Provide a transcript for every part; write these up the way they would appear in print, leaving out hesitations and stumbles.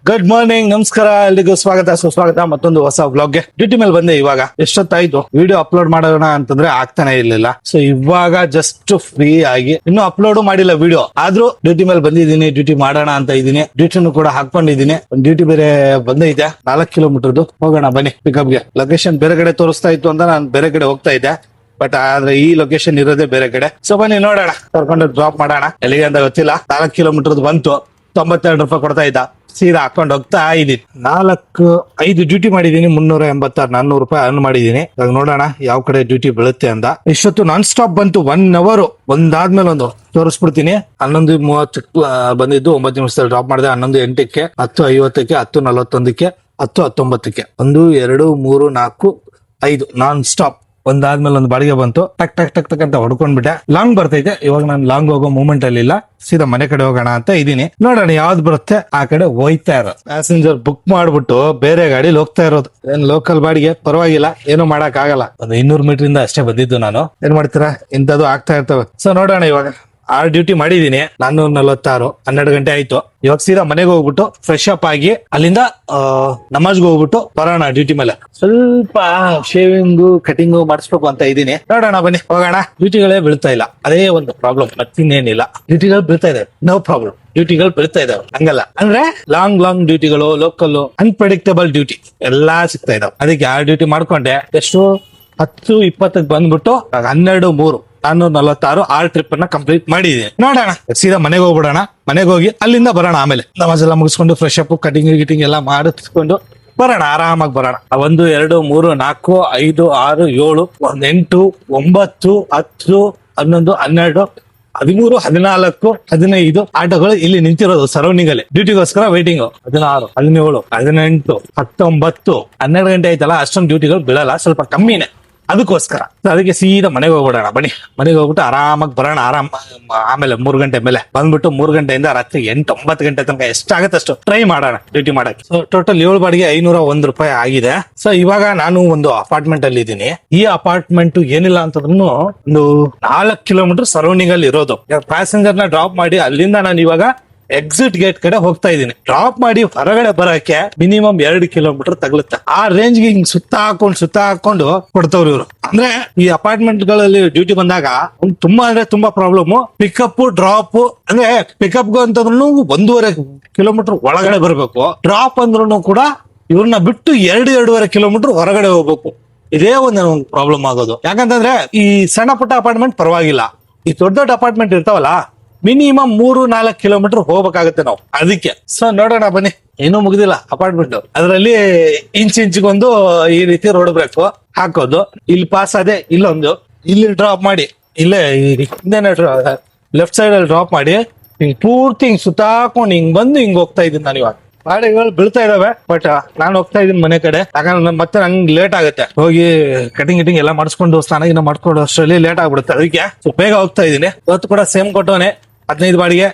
Good morning, ನಮಸ್ಕಾರ, ಎಲ್ರಿಗೂ ಸ್ವಾಗತ ಸುಸ್ವಾಗತ ಮತ್ತೊಂದು ಹೊಸ ವ್ಲಾಗ್ಗೆ. ಡ್ಯೂಟಿ ಮೇಲೆ ಬಂದೆ. ಇವಾಗ ಎಷ್ಟೊತ್ತಾಯ್ತು ವಿಡಿಯೋ ಅಪ್ಲೋಡ್ ಮಾಡೋಣ ಅಂತಂದ್ರೆ ಆಗ್ತಾನೆ ಇರ್ಲಿಲ್ಲ. ಸೊ ಇವಾಗ ಜಸ್ಟ್ ಫ್ರೀ ಆಗಿ ಇನ್ನೂ ಅಪ್ಲೋಡ್ ಮಾಡಿಲ್ಲ ವಿಡಿಯೋ, ಆದ್ರೂ ಡ್ಯೂಟಿ ಮೇಲೆ ಬಂದಿದ್ದೀನಿ. ಡ್ಯೂಟಿ ಮಾಡೋಣ ಅಂತ ಇದ್ದೀನಿ. ಡ್ಯೂಟಿನೂ ಕೂಡ ಹಾಕೊಂಡಿದ್ದೀನಿ. ಒಂದು ಡ್ಯೂಟಿ ಬೇರೆ ಬಂದೈತೆ 4 ಕಿಲೋಮೀಟರ್ದು. ಹೋಗೋಣ ಬನ್ನಿ ಪಿಕಪ್ಗೆ. ಲೊಕೇಶನ್ ಬೇರೆ ಕಡೆ ತೋರಿಸ್ತಾ ಇತ್ತು ಅಂತ ನಾನು ಬೇರೆ ಕಡೆ ಹೋಗ್ತಾ ಇದ್ದೆ, ಬಟ್ ಆದ್ರೆ ಈ ಲೊಕೇಶನ್ ಇರೋದೇ ಬೇರೆ ಕಡೆ. ಸೊ ಬನ್ನಿ ನೋಡೋಣ, ಕರ್ಕೊಂಡು ಡ್ರಾಪ್ ಮಾಡೋಣ. ಎಲ್ಲಿಗೆ ಅಂತ ಗೊತ್ತಿಲ್ಲ. 4 ಕಿಲೋಮೀಟರ್ ಬಂತು. 92 ರೂಪಾಯಿ ಕೊಡ್ತಾ ಇದ್ದ. ಸೀದಾ ಹಾಕೊಂಡು ಹೋಗ್ತಾ ಇದ್ದೀನಿ. 5 ಡ್ಯೂಟಿ ಮಾಡಿದೀನಿ. 386 400 ರೂಪಾಯಿ ಅರ್ನ್ ಮಾಡಿದೀನಿ. ಇವಾಗ ನೋಡೋಣ ಯಾವ ಕಡೆ ಡ್ಯೂಟಿ ಬೀಳುತ್ತೆ ಅಂತ. ಇಷ್ಟೊತ್ತು ನಾನ್ ಸ್ಟಾಪ್ ಬಂತು. 1 ಅವರ್ ಒಂದಾದ್ಮೇಲೆ ಒಂದು ತೋರಿಸ್ಬಿಡ್ತೀನಿ. 11:30 ಬಂದಿದ್ದು, 9 ನಿಮಿಷದಲ್ಲಿ ಡ್ರಾಪ್ ಮಾಡಿದೆ. 11:08ಕ್ಕೆ, 10:50ಕ್ಕೆ, 10:41ಕ್ಕೆ, 10:19ಕ್ಕೆ, 1 2 3 4 5 ನಾನ್ ಸ್ಟಾಪ್ ಒಂದಾದ್ಮೇಲೆ ಒಂದು ಬಾಡಿಗೆ ಬಂತು. ಟಕ್ ಟಕ್ ಟಕ್ ಟಕ್ ಅಂತ ಹೊಡ್ಕೊಂಡ್ಬಿಟ್ಟೆ. ಲಾಂಗ್ ಬರ್ತೈತೆ. ಇವಾಗ ನಾನು ಲಾಂಗ್ ಹೋಗೋ ಮೂಮೆಂಟ್ ಅಲ್ಲಿ ಇಲ್ಲ. ಸೀದಾ ಮನೆ ಕಡೆ ಹೋಗೋಣ ಅಂತ ಇದೀನಿ. ನೋಡೋಣ ಯಾವ್ದು ಬರುತ್ತೆ ಆ ಕಡೆ ಹೋಯ್ತಾ ಇರೋದು. ಪ್ಯಾಸೆಂಜರ್ ಬುಕ್ ಮಾಡ್ಬಿಟ್ಟು ಬೇರೆ ಗಾಡಿಲಿ ಹೋಗ್ತಾ ಇರೋದು. ಏನ್ ಲೋಕಲ್ ಬಾಡಿಗೆ ಪರವಾಗಿಲ್ಲ, ಏನು ಮಾಡಕ್ ಆಗಲ್ಲ. ಒಂದು 200 ಮೀಟರ್ ಇಂದ ಅಷ್ಟೇ ಬಂದಿದ್ದು ನಾನು. ಏನ್ ಮಾಡ್ತೀರಾ, ಇಂಥದ್ದು ಆಗ್ತಾ ಇರ್ತವೆ. ಸೊ ನೋಡೋಣ. ಇವಾಗ 6 ಡ್ಯೂಟಿ ಮಾಡಿದೀನಿ. 446 12 ಗಂಟೆ ಆಯ್ತು. ಇವಾಗ ಸೀದಾ ಮನೆಗೆ ಹೋಗ್ಬಿಟ್ಟು ಫ್ರೆಶ್ ಅಪ್ ಆಗಿ ಅಲ್ಲಿಂದ ನಮಾಜ್ಗೆ ಹೋಗ್ಬಿಟ್ಟು ಬರೋಣ ಡ್ಯೂಟಿ ಮೇಲೆ. ಸ್ವಲ್ಪ ಶೇವಿಂಗು ಕಟಿಂಗು ಮಾಡಿಸ್ಬೇಕು ಅಂತ ಇದೀನಿ. ನೋಡೋಣ ಬನ್ನಿ ಹೋಗೋಣ. ಡ್ಯೂಟಿಗಳೇ ಬೀಳ್ತಾ ಇಲ್ಲ, ಅದೇ ಒಂದು ಪ್ರಾಬ್ಲಮ್, ಮತ್ತಿನ್ನೇನಿಲ್ಲ. ಡ್ಯೂಟಿಗಳು ಬೀಳ್ತಾ ಇದೆ, ನೋ ಪ್ರಾಬ್ಲಮ್. ಡ್ಯೂಟಿಗಳು ಬೀಳ್ತಾ ಇದಾವೆ, ಹಂಗಲ್ಲ. ಅಂದ್ರೆ ಲಾಂಗ್ ಡ್ಯೂಟಿಗಳು, ಲೋಕಲ್ ಅನ್ಪ್ರೆಡಿಕ್ಟಬಲ್ ಡ್ಯೂಟಿ ಎಲ್ಲಾ ಸಿಗ್ತಾ ಇದಾವೆ. ಅದಕ್ಕೆ 6 ಡ್ಯೂಟಿ ಮಾಡ್ಕೊಂಡೆ. ಎಷ್ಟು 10:20ಕ್ಕೆ ಬಂದ್ಬಿಟ್ಟು 12:03 446 6 ಟ್ರಿಪ್ ಅನ್ನ ಕಂಪ್ಲೀಟ್ ಮಾಡಿದೀನಿ. ನೋಡೋಣ ಸೀದಾ ಮನೆಗೆ ಹೋಗ್ಬಿಡೋಣ. ಮನೆಗೆ ಹೋಗಿ ಅಲ್ಲಿಂದ ಬರೋಣ. ಆಮೇಲೆ ನಮಾಜ್ ಎಲ್ಲ ಮುಗಿಸ್ಕೊಂಡು ಫ್ರೆಶ್ ಅಪ್ ಗಿಟಿಂಗ್ ಎಲ್ಲ ಮಾಡಿಸ್ಕೊಂಡು ಬರೋಣ. ಆರಾಮಾಗಿ ಬರೋಣ. 1 2 3 4 5 6 7 8 9 10 11 12 13 14 15 ಆಟೋಗಳು ಇಲ್ಲಿ ನಿಂತಿರೋದು ಸರೌಂಡಿಂಗ್ ಅಲ್ಲಿ ಡ್ಯೂಟಿಗೋಸ್ಕರ ವೇಟಿಂಗ್. 16 17 18 19 12 ಗಂಟೆ ಆಯ್ತಲ್ಲ, ಅಷ್ಟೊಂದು ಡ್ಯೂಟಿಗಳು ಬೀಳಲ್ಲ, ಸ್ವಲ್ಪ ಕಮ್ಮಿನೇ. ಅದಕ್ಕೋಸ್ಕರ ಅದಕ್ಕೆ ಸೀದಾ ಮನೆಗೆ ಹೋಗ್ಬಿಡೋಣ. ಬನ್ನಿ ಮನೆಗೆ ಹೋಗ್ಬಿಟ್ಟು ಆರಾಮಾಗಿ ಬರೋಣ. ಆಮೇಲೆ 3 ಗಂಟೆ ಮೇಲೆ ಬಂದ್ಬಿಟ್ಟು 3 ಗಂಟೆಯಿಂದ ರಾತ್ರಿ 8 9 ಗಂಟೆ ತನಕ ಎಷ್ಟಾಗತ್ತೆ ಅಷ್ಟು ಟ್ರೈ ಮಾಡೋಣ ಡ್ಯೂಟಿ ಮಾಡಕ್ಕೆ. ಸೊ ಟೋಟಲ್ 7 ಬಾಡಿಗೆ 501 ರೂಪಾಯಿ ಆಗಿದೆ. ಸೊ ಇವಾಗ ನಾನು ಒಂದು ಅಪಾರ್ಟ್ಮೆಂಟ್ ಅಲ್ಲಿ ಇದ್ದೀನಿ. ಈ ಅಪಾರ್ಟ್ಮೆಂಟ್ ಏನಿಲ್ಲ ಅಂತಂದ್ರೂ ಒಂದು 4 ಕಿಲೋಮೀಟರ್ ಸರೌಂಡಿಂಗ್ ಅಲ್ಲಿ ಇರೋದು. ಪ್ಯಾಸೆಂಜರ್ ನ ಡ್ರಾಪ್ ಮಾಡಿ ಅಲ್ಲಿಂದ ನಾನು ಇವಾಗ ಎಕ್ಸಿಟ್ ಗೇಟ್ ಕಡೆ ಹೋಗ್ತಾ ಇದ್ದೀನಿ. ಡ್ರಾಪ್ ಮಾಡಿ ಹೊರಗಡೆ ಬರಕ್ಕೆ ಮಿನಿಮಮ್ 2 ಕಿಲೋಮೀಟರ್ ತಗಲುತ್ತೆ. ಆ ರೇಂಜ್ಗೆ ಹಿಂಗ್ ಸುತ್ತ ಹಾಕೊಂಡು ಕೊಡ್ತವ್ರು ಇವರು. ಅಂದ್ರೆ ಈ ಅಪಾರ್ಟ್ಮೆಂಟ್ ಗಳಲ್ಲಿ ಡ್ಯೂಟಿ ಬಂದಾಗ ತುಂಬಾ ಪ್ರಾಬ್ಲಮ್. ಪಿಕಪ್ ಡ್ರಾಪ್ ಅಂದ್ರೆ ಪಿಕಪ್ ಅಂತಂದ್ರೂ 1.5 ಕಿಲೋಮೀಟರ್ ಒಳಗಡೆ ಬರ್ಬೇಕು. ಡ್ರಾಪ್ ಅಂದ್ರೂ ಕೂಡ ಇವ್ರನ್ನ ಬಿಟ್ಟು 2.5 ಕಿಲೋಮೀಟರ್ ಹೊರಗಡೆ ಹೋಗ್ಬೇಕು. ಇದೇ ಒಂದು ಪ್ರಾಬ್ಲಮ್ ಆಗೋದು. ಯಾಕಂತಂದ್ರೆ ಈ ಸಣ್ಣ ಪುಟ್ಟ ಅಪಾರ್ಟ್ಮೆಂಟ್ ಪರವಾಗಿಲ್ಲ. ಈ ದೊಡ್ಡ ಅಪಾರ್ಟ್ಮೆಂಟ್ ಇರ್ತಾವಲ್ಲ, ಮಿನಿಮಮ್ 3-4 ಕಿಲೋಮೀಟರ್ ಹೋಗ್ಬೇಕಾಗುತ್ತೆ ನಾವು. ಅದಕ್ಕೆ ಸೊ ನೋಡೋಣ ಬನ್ನಿ. ಏನೂ ಮುಗಿದಿಲ್ಲ ಅಪಾರ್ಟ್ಮೆಂಟ್. ಅದರಲ್ಲಿ ಇಂಚಿಗೊಂದು ಈ ರೀತಿ ರೋಡ್ ಬ್ರೇಕ್ ಹಾಕೋದು. ಇಲ್ಲಿ ಪಾಸ್ ಅದೇ, ಇಲ್ಲೊಂದು, ಇಲ್ಲಿ ಡ್ರಾಪ್ ಮಾಡಿ, ಇಲ್ಲೇ ಹಿಂದೆನೆ ಲೆಫ್ಟ್ ಸೈಡ್ ಅಲ್ಲಿ ಡ್ರಾಪ್ ಮಾಡಿ ಹಿಂಗ್ ಪೂರ್ತಿ ಹಿಂಗ್ ಸುತ್ತಾಕೊಂಡು ಹಿಂಗ್ ಬಂದು ಹಿಂಗ್ ಹೋಗ್ತಾ ಇದ್ದೀನಿ ನಾನು. ಇವಾಗ ಗಾಡಿಗಳು ಬೀಳ್ತಾ ಇದಾವೆ, ಬಟ್ ನಾನು ಹೋಗ್ತಾ ಇದೀನಿ ಮನೆ ಕಡೆ. ಯಾಕಂದ್ರೆ ಮತ್ತೆ ನಂಗೆ ಲೇಟ್ ಆಗುತ್ತೆ. ಹೋಗಿ ಕಟಿಂಗ್ ಎಲ್ಲ ಮಾಡಿಸ್ಕೊಂಡು ಸ್ನಾನ ಮಾಡ್ಕೊಂಡು ಅಷ್ಟರಲ್ಲಿ ಲೇಟ್ ಆಗ್ಬಿಡುತ್ತೆ. ಅದಕ್ಕೆ ಬೇಗ ಹೋಗ್ತಾ ಇದೀನಿ. ಇವತ್ತು ಕೂಡ ಸೇಮ್ ಕೊಟ್ಟವನೆ. 15 ಬಾಡಿಗೆ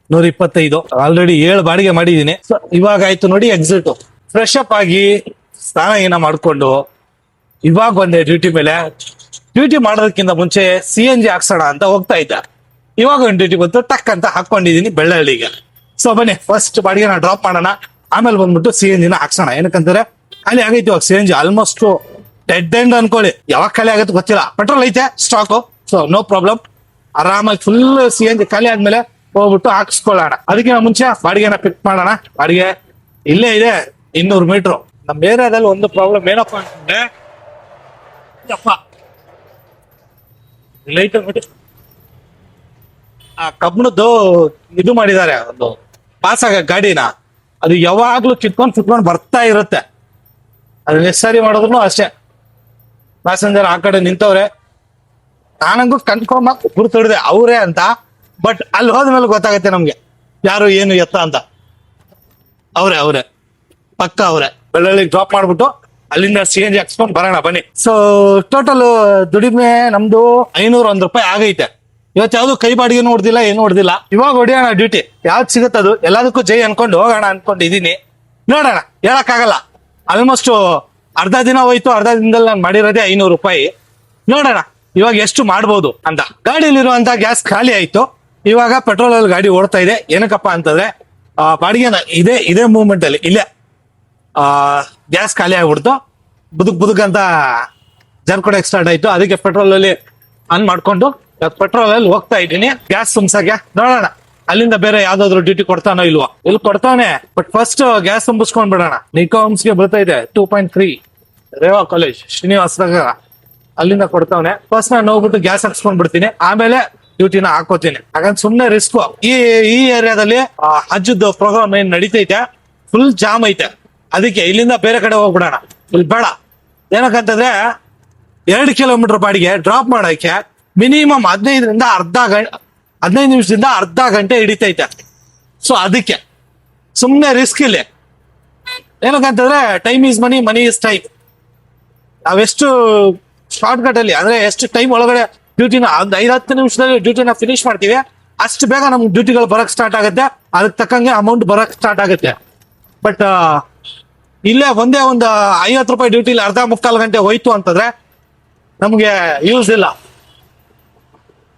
125. ಆಲ್ರೆಡಿ 7 ಬಾಡಿಗೆ ಮಾಡಿದೀನಿ. ಸೊ ಇವಾಗ ಆಯ್ತು ನೋಡಿ ಎಕ್ಸಿಟ್. ಫ್ರೆಶ್ ಅಪ್ ಆಗಿ ಸ್ನಾನ ಮಾಡ್ಕೊಂಡು ಇವಾಗ ಬಂದೆ ಡ್ಯೂಟಿ ಮೇಲೆ. ಡ್ಯೂಟಿ ಮಾಡೋದಕ್ಕಿಂತ ಮುಂಚೆ CNG ಹಾಕ್ಸೋಣ ಅಂತ ಹೋಗ್ತಾ ಇದ್ದೆ. ಇವಾಗ ಒಂದು ಡ್ಯೂಟಿ ಬಂತು, ಟಕ್ ಅಂತ ಹಾಕೊಂಡಿದೀನಿ ಬೆಳ್ಳಹಳ್ಳಿಗೆ. ಸೊ ಬನ್ನಿ ಫಸ್ಟ್ ಬಾಡಿಗೆ ನಾ ಡ್ರಾಪ್ ಮಾಡೋಣ. ಆಮೇಲೆ ಬಂದ್ಬಿಟ್ಟು CNG ನ ಹಾಕ್ಸೋಣ. ಏನಕ್ಕಂದ್ರೆ ಖಾಲಿ ಆಗೈತಿ ಇವಾಗ CNG. ಆಲ್ಮೋಸ್ಟ್ ಡೆಡ್ ಎಂಡ್ ಅನ್ಕೊಳ್ಳಿ. ಯಾವಾಗ ಖಾಲಿ ಆಗುತ್ತೆ ಗೊತ್ತಿಲ್ಲ. ಪೆಟ್ರೋಲ್ ಐತೆ ಸ್ಟಾಕ್, ಸೊ ನೋ ಪ್ರಾಬ್ಲಮ್. ಆರಾಮಾಗಿ ಫುಲ್ CNG ಖಾಲಿ ಆದ್ಮೇಲೆ ಹೋಗ್ಬಿಟ್ಟು ಹಾಕ್ಸ್ಕೊಳ್ಳೋಣ. ಅದಕ್ಕಿಂತ ಮುಂಚೆ ಬಾಡಿಗೆನ ಪಿಕ್ ಮಾಡೋಣ. ಬಾಡಿಗೆ ಇಲ್ಲೇ ಇದೆ 200 ಮೀಟರ್. ನಮ್ಮ ಏರಿಯಾದಲ್ಲಿ ಒಂದು ಪ್ರಾಬ್ಲಮ್ ಏನಪ್ಪಾ ಅಂತಂದ್ರೆ, ಲೈಟ್ ಆ ಕಬ್ಬಣದ್ದು ಇದು ಮಾಡಿದ್ದಾರೆ, ಒಂದು ಪಾಸ್ ಆಗ ಗಾಡಿನ. ಅದು ಯಾವಾಗ್ಲೂ ಕಿತ್ಕೊಂಡು ಬರ್ತಾ ಇರುತ್ತೆ. ಅದು ನೆಸರಿ ಮಾಡಿದ್ರು ಅಷ್ಟೇ. ಪ್ಯಾಸೆಂಜರ್ ಆ ಕಡೆ ನಿಂತವ್ರೆ. ನಾನಂಗೂ ಕನ್ಫರ್ಮ್ ಆಗಿ ಗುರುತಿಡಿದೆ ಅವರೇ ಅಂತ. ಬಟ್ ಅಲ್ಲಿ ಹೋದ್ಮೇಲೆ ಗೊತ್ತಾಗತ್ತೆ ನಮ್ಗೆ ಯಾರು ಏನು ಎತ್ತ ಅಂತ. ಅವ್ರೆ ಪಕ್ಕ ಅವ್ರೆ. ಬೆಳ್ಳಳ್ಳಿ ಡ್ರಾಪ್ ಮಾಡ್ಬಿಟ್ಟು ಅಲ್ಲಿಂದ CNG ಹಾಕ್ಸ್ಕೊಂಡು ಬರೋಣ ಬನ್ನಿ. ಸೊ ಟೋಟಲ್ ದುಡಿಮೆ ನಮ್ದು 501 ರೂಪಾಯಿ ಆಗೈತೆ. ಇವತ್ತು ಯಾವ್ದು ಕೈ ಬಾಡಿಗೆ ಹೊಡೆದಿಲ್ಲ, ಏನು ಹೊಡೆದಿಲ್ಲ. ಇವಾಗ ಹೊಡಿಯೋಣ ಡ್ಯೂಟಿ. ಯಾವ್ದು ಸಿಗುತ್ತದು ಎಲ್ಲದಕ್ಕೂ ಜೈ ಅನ್ಕೊಂಡು ಹೋಗೋಣ ಅನ್ಕೊಂಡಿದೀನಿ. ನೋಡೋಣ, ಹೇಳಕ್ಕಾಗಲ್ಲ. ಆಲ್ಮೋಸ್ಟ್ ಅರ್ಧ ದಿನ ಹೋಯ್ತು. ಅರ್ಧ ದಿನದಲ್ಲಿ ನಾನು ಮಾಡಿರೋದೇ 500 ರೂಪಾಯಿ. ನೋಡೋಣ ಇವಾಗ ಎಷ್ಟು ಮಾಡ್ಬೋದು ಅಂತ. ಗಾಡಿಯಲ್ಲಿರುವಂತ ಗ್ಯಾಸ್ ಖಾಲಿ ಆಯ್ತು. ಇವಾಗ ಪೆಟ್ರೋಲ್ ಅಲ್ಲಿ ಗಾಡಿ ಓಡ್ತಾ ಇದೆ. ಏನಕ್ಕಪ್ಪ ಅಂತಂದ್ರೆ ಬಾಡಿಗೆನ ಇದೇ ಮೂವ್ಮೆಂಟ್ ಅಲ್ಲಿ ಇಲ್ಲೇ ಗ್ಯಾಸ್ ಖಾಲಿ ಆಗ್ಬಿಡ್ತು, ಬುದುಕ್ ಅಂತ ಜರ್ಕೊಡಕ್ ಸ್ಟಾರ್ಟ್ ಆಯ್ತು. ಅದಕ್ಕೆ ಪೆಟ್ರೋಲ್ ಅಲ್ಲಿ ಆನ್ ಮಾಡ್ಕೊಂಡು ಪೆಟ್ರೋಲ್ ಅಲ್ಲಿ ಹೋಗ್ತಾ ಇದ್ದೀನಿ ಗ್ಯಾಸ್ ತುಂಬಸಕ್ಕೆ. ನೋಡೋಣ ಅಲ್ಲಿಂದ ಬೇರೆ ಯಾವ್ದಾದ್ರು ಡ್ಯೂಟಿ ಕೊಡ್ತಾನೋ ಇಲ್ವಾ. ಇಲ್ಲಿ ಕೊಡ್ತಾನೆ, ಬಟ್ ಫಸ್ಟ್ ಗ್ಯಾಸ್ ತುಂಬಿಸ್ಕೊಂಡ್ ಬಿಡೋಣ. ನಿಕಾಮ್ಸ್ಗೆ ಬರ್ತಾ ಇದೆ 2.3 ರೇವಾ ಕಾಲೇಜ್ ಶ್ರೀನಿವಾಸ ನಗರ, ಅಲ್ಲಿಂದ ಕೊಡ್ತಾವನೆ. ಫಸ್ಟ್ ನಾನು ಹೋಗ್ಬಿಟ್ಟು ಗ್ಯಾಸ್ ಹಾಕ್ಸ್ಕೊಂಡ್ ಬಿಡ್ತೀನಿ, ಆಮೇಲೆ ಡ್ಯೂಟಿನ ಹಾಕೋತೀನಿ. ಹಾಗಂತ ಸುಮ್ನೆ ರಿಸ್ಕ್. ಈ ಏರಿಯಾದಲ್ಲಿ ಹಜ್ಜದ್ದು ಪ್ರೋಗ್ರಾಮ್ ಏನ್ ನಡೀತೈತೆ, ಫುಲ್ ಜಾಮ್ ಐತೆ. ಅದಕ್ಕೆ ಇಲ್ಲಿಂದ ಬೇರೆ ಕಡೆ ಹೋಗ್ಬಿಡೋಣ. ಇಲ್ಲಿ ಬೇಡ, ಏನಕ್ಕಂತಂದ್ರೆ 2 ಕಿಲೋಮೀಟರ್ ಬಾಡಿಗೆ ಡ್ರಾಪ್ ಮಾಡಕ್ಕೆ ಮಿನಿಮಮ್ 15 ನಿಮಿಷದಿಂದ ಅರ್ಧ ಗಂಟೆ ಹಿಡಿತೈತೆ. ಸೊ ಅದಕ್ಕೆ ಸುಮ್ನೆ ರಿಸ್ಕ್ ಇಲ್ಲಿ. ಏನಕ್ಕಂತಂದ್ರೆ time is money, money is time. ನಾವೆಷ್ಟು ಶಾರ್ಟ್ ಕಟ್ ಅಲ್ಲಿ ಅಂದ್ರೆ ಎಷ್ಟು ಟೈಮ್ ಒಳಗಡೆ ಡ್ಯೂಟಿನ ಒಂದು 5-10 ನಿಮಿಷದಲ್ಲಿ ಡ್ಯೂಟಿನ ಫಿನಿಶ್ ಮಾಡ್ತೀವಿ, ಅಷ್ಟು ಬೇಗ ನಮ್ಗೆ ಡ್ಯೂಟಿಗಳು ಬರಕ್ ಸ್ಟಾರ್ಟ್ ಆಗುತ್ತೆ. ಅದಕ್ಕೆ ತಕ್ಕಂಗೆ ಅಮೌಂಟ್ ಬರಕ್ ಸ್ಟಾರ್ಟ್ ಆಗುತ್ತೆ. ಬಟ್ ಇಲ್ಲೇ ಒಂದೇ ಒಂದು 50 ರೂಪಾಯಿ ಡ್ಯೂಟಿಲಿ ಅರ್ಧ ಮುಕ್ಕಾಲು ಗಂಟೆ ಹೋಯ್ತು ಅಂತಂದ್ರೆ ನಮ್ಗೆ ಯೂಸ್ ಇಲ್ಲ.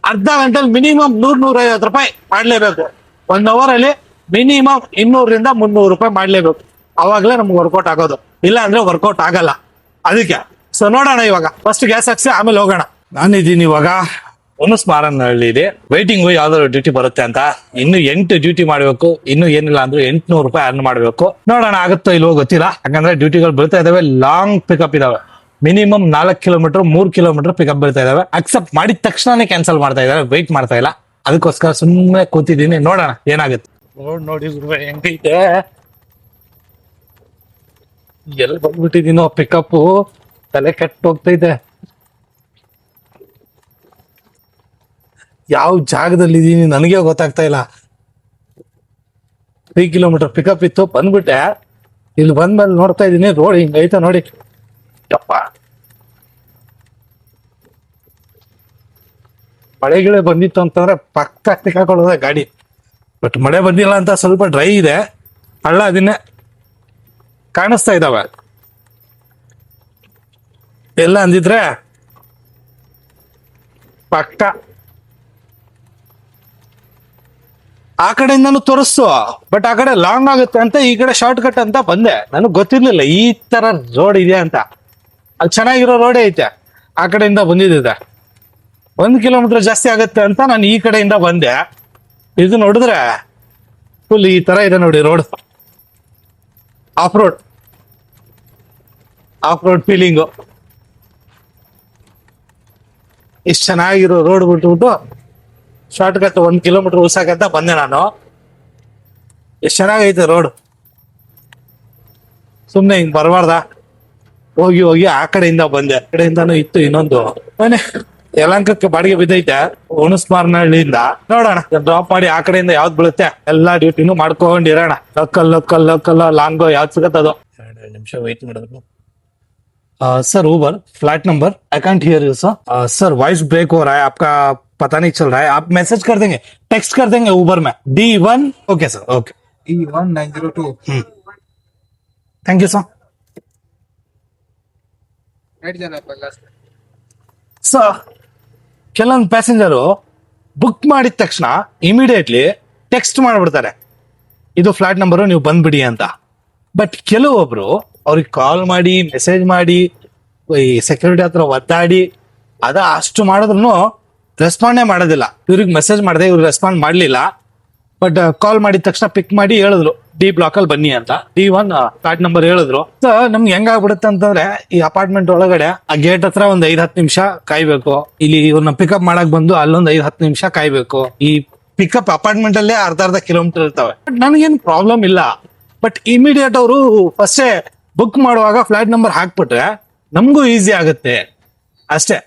ಅರ್ಧ ಗಂಟೆಲಿ ಮಿನಿಮಮ್ 100-150 ರೂಪಾಯಿ ಮಾಡ್ಲೇಬೇಕು. 1 ಅವರ್ ಅಲ್ಲಿ ಮಿನಿಮಮ್ 200ರಿಂದ 300 ರೂಪಾಯಿ ಮಾಡ್ಲೇಬೇಕು. ಅವಾಗ್ಲೇ ನಮ್ಗೆ ವರ್ಕೌಟ್ ಆಗೋದು, ಇಲ್ಲ ಅಂದ್ರೆ ವರ್ಕೌಟ್ ಆಗಲ್ಲ. ಅದಕ್ಕೆ ಸೊ ನೋಡೋಣ, ಇವಾಗ ಫಸ್ಟ್ ಗ್ಯಾಸ್ ಹಾಕ್ಸಿ ಆಮೇಲೆ ಹೋಗೋಣ. ನಾನಿದ್ದೀನಿ ಇವಾಗ ಹುಣಸ್ಮಾರನಹಳ್ಳಿ ಇದೆ, ವೈಟಿಂಗು ಯಾವ್ದಾದ್ರು ಡ್ಯೂಟಿ ಬರುತ್ತೆ ಅಂತ. ಇನ್ನು 8 ಡ್ಯೂಟಿ ಮಾಡ್ಬೇಕು, ಇನ್ನು ಏನಿಲ್ಲ ಅಂದ್ರೆ 800 ರೂಪಾಯಿ ಅರ್ನ್ ಮಾಡ್ಬೇಕು. ನೋಡೋಣ ಆಗುತ್ತೋ ಇಲ್ವೋ ಗೊತ್ತಿಲ್ಲ, ಯಾಕಂದ್ರೆ ಡ್ಯೂಟಿಗಳು ಬೀಳ್ತಾ ಇದಾವೆ. ಲಾಂಗ್ ಪಿಕಪ್ ಇದಾವೆ, ಮಿನಿಮಮ್ 4 ಕಿಲೋಮೀಟರ್ 3 ಕಿಲೋಮೀಟರ್ ಪಿಕಪ್ ಬೀಳ್ತಾ ಇದಾವೆ. ಅಕ್ಸೆಪ್ಟ್ ಮಾಡಿದ ತಕ್ಷಣನೇ ಕ್ಯಾನ್ಸಲ್ ಮಾಡ್ತಾ ಇದಾವೆ, ವೆಯ್ಟ್ ಮಾಡ್ತಾ ಇಲ್ಲ. ಅದಕ್ಕೋಸ್ಕರ ಸುಮ್ಮನೆ ಕೂತಿದ್ದೀನಿ, ನೋಡೋಣ ಏನಾಗುತ್ತೆ. ನೋಡಿ ಹೆಂಗೈತೆ, ಎಲ್ಲಿ ಬಂದ್ಬಿಟ್ಟಿದೀನೋ ಪಿಕಪ್, ತಲೆ ಕೆಟ್ಟ ಹೋಗ್ತೈತೆ. ಯಾವ ಜಾಗದಲ್ಲಿ ಇದೀನಿ ನನಗೆ ಗೊತ್ತಾಗ್ತಾ ಇಲ್ಲ. 3 ಕಿಲೋಮೀಟರ್ ಪಿಕಪ್ ಇತ್ತು, ಬಂದ್ಬಿಟ್ಟೆ. ಇಲ್ಲಿ ಬಂದ್ಮೇಲೆ ನೋಡ್ತಾ ಇದೀನಿ ರೋಡ್ ಹಿಂಗೈತೆ ನೋಡಿ. ಯಪ್ಪ, ಮಳೆಗಳೇ ಬಂದಿತ್ತು ಅಂತಂದ್ರೆ ಪಕ್ಕ ಸಿಕ್ಕಾಕೊಳ್ಳೋದೆ ಗಾಡಿ. ಬಟ್ ಮಳೆ ಬಂದಿಲ್ಲ ಅಂತ ಸ್ವಲ್ಪ ಡ್ರೈ ಇದೆ. ಹಳ್ಳ ಅದನ್ನೇ ಕಾಣಿಸ್ತಾ ಇದಾವೆ. ಎಲ್ಲ ಅಂದಿದ್ರೆ ಪಕ್ಕ ಆ ಕಡೆಯಿಂದನೂ ತೋರಿಸ್ತು, ಬಟ್ ಆ ಕಡೆ ಲಾಂಗ್ ಆಗುತ್ತೆ ಅಂತ ಈ ಕಡೆ ಶಾರ್ಟ್ ಕಟ್ ಅಂತ ಬಂದೆ. ನನಗೆ ಗೊತ್ತಿರ್ಲಿಲ್ಲ ಈ ತರ ರೋಡ್ ಇದೆ ಅಂತ. ಅಲ್ಲಿ ಚೆನ್ನಾಗಿರೋ ರೋಡೇ ಐತೆ, ಆ ಕಡೆಯಿಂದ ಬಂದಿದ್ದೆ. 1 ಕಿಲೋಮೀಟರ್ ಜಾಸ್ತಿ ಆಗುತ್ತೆ ಅಂತ ನಾನು ಈ ಕಡೆಯಿಂದ ಬಂದೆ. ಇದು ನೋಡಿದ್ರೆ ಫುಲ್ ಈ ತರ ಇದೆ ನೋಡಿ ರೋಡ್. Of road feeling. ಇಷ್ಟು ಚೆನ್ನಾಗಿರೋ ರೋಡ್ ಬಿಟ್ಬಿಟ್ಟು ಶಾರ್ಟ್ ಕಟ್ 1 ಕಿಲೋಮೀಟರ್ ಉಸಾಕಂತ ಬಂದೆ ನಾನು. ಎಷ್ಟು ಚೆನ್ನಾಗೈತೆ ರೋಡ್, ಸುಮ್ನೆ ಹಿಂಗ್ ಬರಬಾರ್ದ. ಹೋಗಿ ಆ ಕಡೆಯಿಂದ ಬಂದೆ. ಆ ಕಡೆಯಿಂದಾನು ಇತ್ತು ಇನ್ನೊಂದು ಮನೆ, ಯಲಹಂಕಕ್ಕೆ ಬಾಡಿಗೆ ಬಿದ್ದೈತೆ ಹುಣಸ್ಮಾರನಹಳ್ಳಿಯಿಂದ. ನೋಡೋಣ ಡ್ರಾಪ್ ಮಾಡಿ ಆ ಕಡೆಯಿಂದ ಯಾವ್ದು ಬೀಳುತ್ತೆ ಎಲ್ಲಾ ಡ್ಯೂಟಿನೂ ಮಾಡ್ಕೊಂಡಿರೋಣ. ಲೋಕಲ್ ಲಾಂಗೋ ಯಾವ್ದು ಸಿಗತ್ತದು. 2 ನಿಮಿಷ ವೆಯ್ಟ್ ಮಾಡಬೇಕು. Sir Uber flat number I can't hear you sir. Sir voice break हो रहा है आपका, पता नहीं चल रहा है. आप मैसेज कर देंगे, टेक्स्ट कर देंगे उबर में D1. Okay sir, okay E1902 thank you sir. Right जाना है पहला ಸರ್ ಕೆಲವೊಂದು ಪ್ಯಾಸೆಂಜರು ಬುಕ್ ಮಾಡಿದ ತಕ್ಷಣ ಇಮಿಡಿಯೇಟ್ಲಿ ಟೆಕ್ಸ್ಟ್ ಮಾಡ್ಬಿಡ್ತಾರೆ, ಇದು ಫ್ಲಾಟ್ ನಂಬರು ನೀವು ಬಂದ್ಬಿಡಿ ಅಂತ. ಬಟ್ ಕೆಲವೊಬ್ರು ಅವ್ರಿಗೆ ಕಾಲ್ ಮಾಡಿ ಮೆಸೇಜ್ ಮಾಡಿ ಈ ಸೆಕ್ಯೂರಿಟಿ ಹತ್ರ ಒದ್ದಾಡಿ ಅಷ್ಟು ಮಾಡಿದ್ರು ರೆಸ್ಪಾಂಡೇ ಮಾಡೋದಿಲ್ಲ. ಇವ್ರಿಗೆ ಮೆಸೇಜ್ ಮಾಡಿದೆ, ಇವ್ರಿಗೆ ರೆಸ್ಪಾಂಡ್ ಮಾಡ್ಲಿಲ್ಲ. ಬಟ್ ಕಾಲ್ ಮಾಡಿದ ತಕ್ಷಣ ಪಿಕ್ ಮಾಡಿ ಹೇಳಿದ್ರು D ಬ್ಲಾಕ್ ಅಲ್ಲಿ ಬನ್ನಿ ಅಂತ. D1 ಫ್ಲಾಟ್ ನಂಬರ್ ಹೇಳಿದ್ರು. ನಮ್ಗೆ ಹೆಂಗಾಗ್ಬಿಡುತ್ತೆ ಅಂತಂದ್ರೆ ಈ ಅಪಾರ್ಟ್ಮೆಂಟ್ ಒಳಗಡೆ ಆ ಗೇಟ್ ಹತ್ರ ಒಂದ್ 5-10 ನಿಮಿಷ ಕಾಯ್ಬೇಕು. ಇಲ್ಲಿ ಇವ್ರನ್ನ ಪಿಕಪ್ ಮಾಡಕ್ ಬಂದು ಅಲ್ಲೊಂದ್ 5-10 ನಿಮಿಷ ಕಾಯ್ಬೇಕು. ಈ ಪಿಕಪ್ ಅಪಾರ್ಟ್ಮೆಂಟ್ ಅಲ್ಲೇ ಅರ್ಧ ಕಿಲೋಮೀಟರ್ ಇರ್ತವೆ. ಬಟ್ ನನಗೇನು ಪ್ರಾಬ್ಲಮ್ ಇಲ್ಲ. ಬಟ್ ಇಮಿಡಿಯೇಟ್ ಅವರು ಫಸ್ಟೇ ಬುಕ್ ಮಾಡುವಾಗ ಫ್ಲಾಟ್ ನಂಬರ್ ಹಾಕ್ಬಿಟ್ರೆ ನಮಗೂ ಈಸಿ ಆಗುತ್ತೆ ಅಷ್ಟೇ.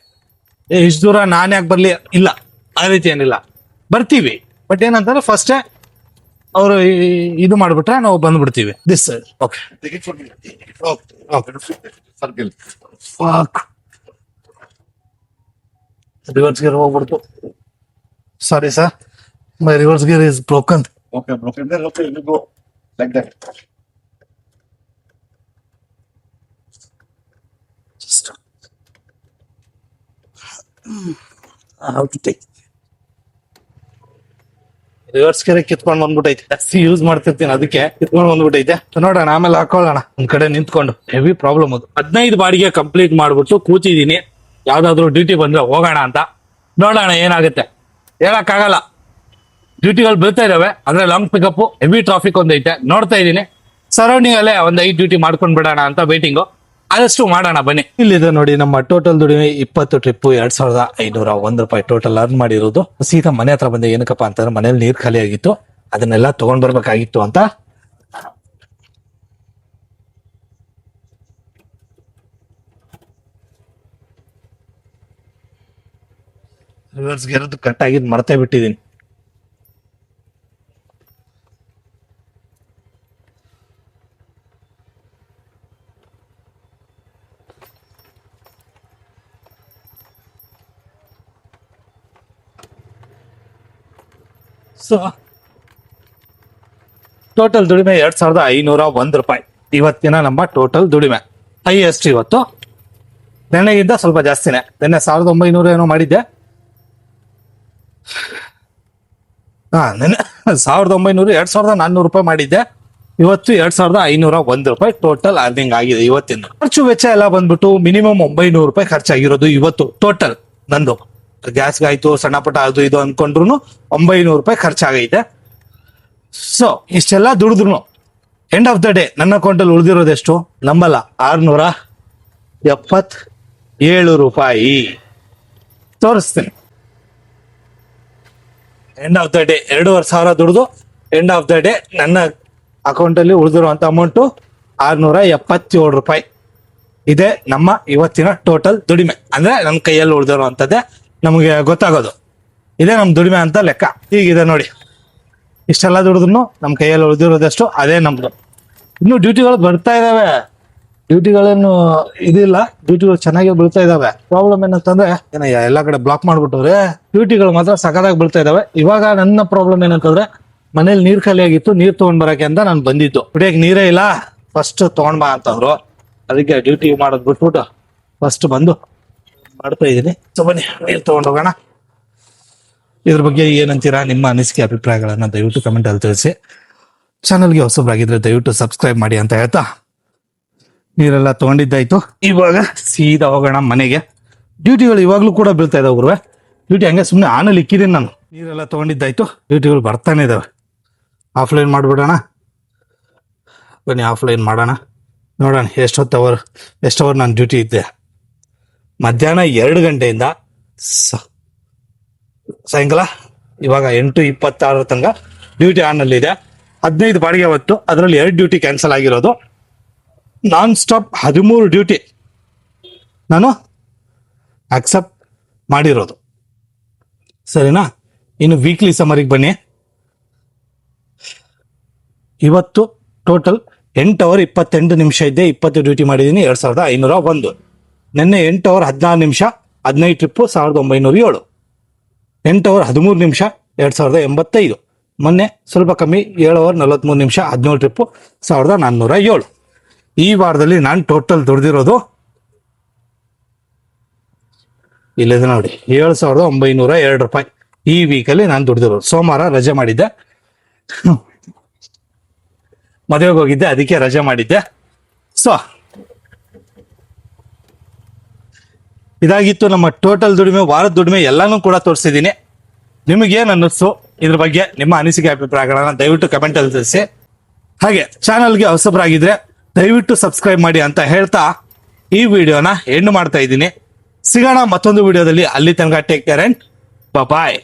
ಇಷ್ಟು ದೂರ ನಾನು ಯಾಕೆ ಬರ್ಲಿ, ಇಲ್ಲ ಆ ರೀತಿ ಏನಿಲ್ಲ, ಬರ್ತೀವಿ. ಬಟ್ ಏನಂತಾರೆ ಫಸ್ಟೇ ಅವರು ಇದು ಮಾಡ್ಬಿಟ್ರೆ ನಾವು ಬಂದ್ಬಿಡ್ತೀವಿ. This side okay reverse gear ಹೋಗ್ಬಿಡ್ತು. Sorry sir, my reverse gear is broken. okay broken there okay you go like that Just I have to take. Reverse ಕೆರೆ ಕಿತ್ಕೊಂಡ್ ಬಂದ್ಬಿಟ್ಟೈತೆ, ಜಾಸ್ತಿ ಯೂಸ್ ಮಾಡ್ತಿರ್ತೀನಿ ಅದಕ್ಕೆ ಕಿತ್ಕೊಂಡ್ ಬಂದ್ಬಿಟ್ಟೈತೆ. ನೋಡೋಣ ಆಮೇಲೆ ಹಾಕೊಳ್ಳೋಣ ಒಂದ್ ಕಡೆ ನಿಂತ್ಕೊಂಡು. ಹೆವಿ ಪ್ರಾಬ್ಲಮ್ ಅದು. 15 ಬಾಡಿಗೆ ಕಂಪ್ಲೀಟ್ ಮಾಡ್ಬಿಟ್ಟು ಕೂತಿದೀನಿ, ಯಾವ್ದಾದ್ರು ಡ್ಯೂಟಿ ಬಂದ್ರೆ ಹೋಗೋಣ ಅಂತ. ನೋಡೋಣ ಏನಾಗುತ್ತೆ, ಹೇಳಕ್ಕಾಗಲ್ಲ. ಡ್ಯೂಟಿಗಳು ಬೀಳ್ತಾ ಇದಾವೆ, ಅಂದ್ರೆ ಲಾಂಗ್ ಪಿಕಪ್, ಹೆವಿ ಟ್ರಾಫಿಕ್ ಒಂದೈತೆ. ನೋಡ್ತಾ ಇದೀನಿ ಸರೌಂಡಿಂಗ್ ಅಲ್ಲೇ ಒಂದ್ 5 ಡ್ಯೂಟಿ ಮಾಡ್ಕೊಂಡ್ ಬಿಡೋಣ ಅಂತ ವೇಟಿಂಗು. ಆದಷ್ಟು ಮಾಡೋಣ ಬನ್ನಿ. ಇಲ್ಲಿದೆ ನೋಡಿ ನಮ್ಮ ಟೋಟಲ್ ದುಡಿಮೆ 20 ಟ್ರಿಪ್ 2501 ರೂಪಾಯಿ ಟೋಟಲ್ ಅರ್ನ್ ಮಾಡಿರೋದು. ಸೀದಾ ಮನೆ ಹತ್ರ ಬಂದೆ. ಏನಕ್ಕಪ್ಪ ಅಂತಂದ್ರೆ ಮನೇಲಿ ನೀರ್ ಖಾಲಿ ಆಗಿತ್ತು, ಅದನ್ನೆಲ್ಲ ತಗೊಂಡ್ ಬರ್ಬೇಕಾಗಿತ್ತು ಅಂತ. ರಿವರ್ಸ್ ಗೆರದು ಕಟ್ ಆಗಿದ್ ಮರ್ತೇ ಬಿಟ್ಟಿದೀನಿ. ಸೊ ಟೋಟಲ್ ದುಡಿಮೆ 2501 ರೂಪಾಯಿ ಇವತ್ತಿನ ನಮ್ಮ ಟೋಟಲ್ ದುಡಿಮೆ. ಹೈಯೆಸ್ಟ್ ಇವತ್ತು. ನೆನ್ನೆಗಿಂತ ಸ್ವಲ್ಪ ಜಾಸ್ತಿನೇ. ನೆನ್ನೆ 1900 ಏನೋ ಮಾಡಿದ್ದೆ. ನೆನ್ನೆ 1900 2400 ರೂಪಾಯಿ ಮಾಡಿದ್ದೆ. ಇವತ್ತು 2501 ರೂಪಾಯಿ ಟೋಟಲ್ ಅರ್ನಿಂಗ್ ಆಗಿದೆ ಇವತ್ತಿಂದು. ಖರ್ಚು ವೆಚ್ಚ ಎಲ್ಲ ಬಂದ್ಬಿಟ್ಟು ಮಿನಿಮಮ್ 900 ರೂಪಾಯಿ ಖರ್ಚಾಗಿರೋದು ಇವತ್ತು ಟೋಟಲ್ ನಂದು. ಗ್ಯಾಸ್ಗಾಯ್ತು, ಸಣ್ಣ ಪುಟ್ಟ ಅದು ಇದು ಅನ್ಕೊಂಡ್ರು 900 ರೂಪಾಯಿ ಖರ್ಚಾಗೈತೆ. ಸೊ ಇಷ್ಟೆಲ್ಲ ದುಡಿದ್ರು ಎಂಡ್ ಆಫ್ ದ ಡೇ ನನ್ನ ಅಕೌಂಟಲ್ಲಿ ಉಳಿದಿರೋದೆಷ್ಟು ನಂಬಲ್ಲ, 677 ರೂಪಾಯಿ. ತೋರಿಸ್ತೀನಿ. ಎಂಡ್ ಆಫ್ ದ ಡೇ 2500 ದುಡ್ದು ಎಂಡ್ ಆಫ್ ದ ಡೇ ನನ್ನ ಅಕೌಂಟಲ್ಲಿ ಉಳಿದಿರುವಂತ ಅಮೌಂಟು 677 ರೂಪಾಯಿ. ಇದೇ ನಮ್ಮ ಇವತ್ತಿನ ಟೋಟಲ್ ದುಡಿಮೆ. ಅಂದ್ರೆ ನನ್ನ ಕೈಯಲ್ಲಿ ಉಳಿದಿರುವಂತದ್ದೇ ನಮಗೆ ಗೊತ್ತಾಗೋದು. ಇದೇ ನಮ್ ದುಡಿಮೆ ಅಂತ ಲೆಕ್ಕ. ಹೀಗಿದೆ ನೋಡಿ. ಇಷ್ಟೆಲ್ಲ ದುಡಿದ್ರು ನಮ್ ಕೈಯಲ್ಲಿ ಉಳಿದಿರೋದಷ್ಟು ಅದೇ ನಮ್ದು. ಇನ್ನು ಡ್ಯೂಟಿಗಳು ಬರ್ತಾ ಇದಾವೆ. ಡ್ಯೂಟಿಗಳೇನು ಇದಿಲ್ಲ, ಡ್ಯೂಟಿಗಳು ಚೆನ್ನಾಗಿ ಬೀಳ್ತಾ ಇದಾವೆ. ಪ್ರಾಬ್ಲಮ್ ಏನಂತಂದ್ರೆ ಎಲ್ಲಾ ಕಡೆ ಬ್ಲಾಕ್ ಮಾಡ್ಬಿಟ್ಟವ್ರೆ. ಡ್ಯೂಟಿಗಳು ಮಾತ್ರ ಸಖತ್ತಾಗಿ ಬೀಳ್ತಾ ಇದಾವೆ. ಇವಾಗ ನನ್ನ ಪ್ರಾಬ್ಲಮ್ ಏನಂತಂದ್ರೆ ಮನೇಲಿ ನೀರ್ ಖಾಲಿ ಆಗಿತ್ತು, ನೀರ್ ತಗೊಂಡ್ ಬರಕ್ಕೆ ಅಂತ ನಾನು ಬಂದಿದ್ದು. ಕುಡಿಯಕ್ ನೀರೇ ಇಲ್ಲ, ಫಸ್ಟ್ ತಗೊಂಡ್ ಬಾ ಅಂತಂದ್ರು. ಅದಕ್ಕೆ ಡ್ಯೂಟಿ ಮಾಡೋದ್ ಬಿಟ್ಬಿಟ್ಟು ಫಸ್ಟ್ ಬಂದು ಮಾಡ್ತಾ ಇದೀನಿ. ಸೊ ಬನ್ನಿ ನೀರ್ ತಗೊಂಡ್ ಹೋಗೋಣ. ಇದ್ರ ಬಗ್ಗೆ ಏನಂತೀರಾ, ನಿಮ್ಮ ಅನಿಸಿಕೆ ಅಭಿಪ್ರಾಯಗಳನ್ನ ದಯವಿಟ್ಟು ಕಮೆಂಟ್ ಅಲ್ಲಿ ತಿಳಿಸಿ. ಚಾನಲ್ಗೆ ಹೊಸಬ್ರಾಗಿದ್ರೆ ದಯವಿಟ್ಟು ಸಬ್ಸ್ಕ್ರೈಬ್ ಮಾಡಿ ಅಂತ ಹೇಳ್ತಾ ನೀರೆಲ್ಲ ತಗೊಂಡಿದ್ದಾಯ್ತು. ಇವಾಗ ಸೀದಾ ಹೋಗೋಣ ಮನೆಗೆ. ಡ್ಯೂಟಿಗಳು ಇವಾಗ್ಲೂ ಕೂಡ ಬೀಳ್ತಾ ಇದಾವೆ ಗುರುವೆ. ಡ್ಯೂಟಿ ಹಂಗೆ ಸುಮ್ಮನೆ ಆನಲ್ಲಿ ಇಕ್ಕಿದೀನಿ ನಾನು. ನೀರೆಲ್ಲ ತಗೊಂಡಿದ್ದಾಯ್ತು, ಡ್ಯೂಟಿಗಳು ಬರ್ತಾನೆ ಇದಾವೆ. ಆಫ್ಲೈನ್ ಮಾಡ್ಬಿಡೋಣ ಬನ್ನಿ. ಆಫ್ಲೈನ್ ಮಾಡೋಣ, ನೋಡೋಣ ಎಷ್ಟು ಅವರ್ ನಾನು ಡ್ಯೂಟಿ ಇದ್ದೆ. ಮಧ್ಯಾಹ್ನ 2 ಗಂಟೆಯಿಂದ ಸಾಯಂಕಾಲ ಇವಾಗ 8:26 ತನಕ ಡ್ಯೂಟಿ ಆನ್ ಅಲ್ಲಿ ಇದೆ. 15 ಬಾಡಿಗೆ ಹೊತ್ತು, ಅದರಲ್ಲಿ 2 ಡ್ಯೂಟಿ ಕ್ಯಾನ್ಸಲ್ ಆಗಿರೋದು. ನಾನ್ ಸ್ಟಾಪ್ 13 ಡ್ಯೂಟಿ ನಾನು ಅಕ್ಸೆಪ್ಟ್ ಮಾಡಿರೋದು. ಸರಿನಾ? ಇನ್ನು ವೀಕ್ಲಿ ಸಮರಿಗೆ ಬನ್ನಿ. ಇವತ್ತು ಟೋಟಲ್ 8 ಅವರ್ 28 ನಿಮಿಷ ಇದ್ದೆ, 20 ಡ್ಯೂಟಿ ಮಾಡಿದ್ದೀನಿ, 2501. ನಿನ್ನೆ 8 ಅವರ್ 16 ನಿಮಿಷ 15 ಟ್ರಿಪ್ಪು 1907. 8 ಅವರ್ 13 ನಿಮಿಷ 2085. ಮೊನ್ನೆ ಸ್ವಲ್ಪ ಕಮ್ಮಿ 7 ಅವರ್ 43 ನಿಮಿಷ 17 ಟ್ರಿಪ್ಪು 1407. ಈ ವಾರದಲ್ಲಿ ನಾನು ಟೋಟಲ್ ದುಡ್ದಿರೋದು ಇಲ್ಲಿದೆ ನೋಡಿ, 7902 ರೂಪಾಯಿ. ಈ ವೀಕಲ್ಲಿ ನಾನು ದುಡ್ದಿರೋದು. ಸೋಮವಾರ ರಜೆ ಮಾಡಿದ್ದೆ, ಮದುವೆಗೆ ಹೋಗಿದ್ದೆ, ಅದಕ್ಕೆ ರಜೆ ಮಾಡಿದ್ದೆ. ಸೊ ಇದಾಗಿತ್ತು ನಮ್ಮ ಟೋಟಲ್ ದುಡಿಮೆ, ವಾರದ ದುಡಿಮೆ ಎಲ್ಲಾನು ಕೂಡ ತೋರಿಸಿದ್ದೀನಿ. ನಿಮಗೇನು ಅನ್ನಿಸ್ತು ಇದ್ರ ಬಗ್ಗೆ, ನಿಮ್ಮ ಅನಿಸಿಕೆ ಅಭಿಪ್ರಾಯಗಳನ್ನ ದಯವಿಟ್ಟು ಕಮೆಂಟ್ ಅಲ್ಲಿ ತಿಳಿಸಿ. ಹಾಗೆ ಚಾನಲ್ಗೆ ಹೊಸಬರಾಗಿದ್ರೆ ದಯವಿಟ್ಟು ಸಬ್ಸ್ಕ್ರೈಬ್ ಮಾಡಿ ಅಂತ ಹೇಳ್ತಾ ಈ ವಿಡಿಯೋನ ಎಂಡ್ ಮಾಡ್ತಾ ಇದ್ದೀನಿ. ಸಿಗೋಣ ಮತ್ತೊಂದು ವಿಡಿಯೋದಲ್ಲಿ. ಅಲ್ಲಿ ತನಕ ಟೇಕ್ ಕೇರ್ ಅಂಡ್ ಬಾಯ್.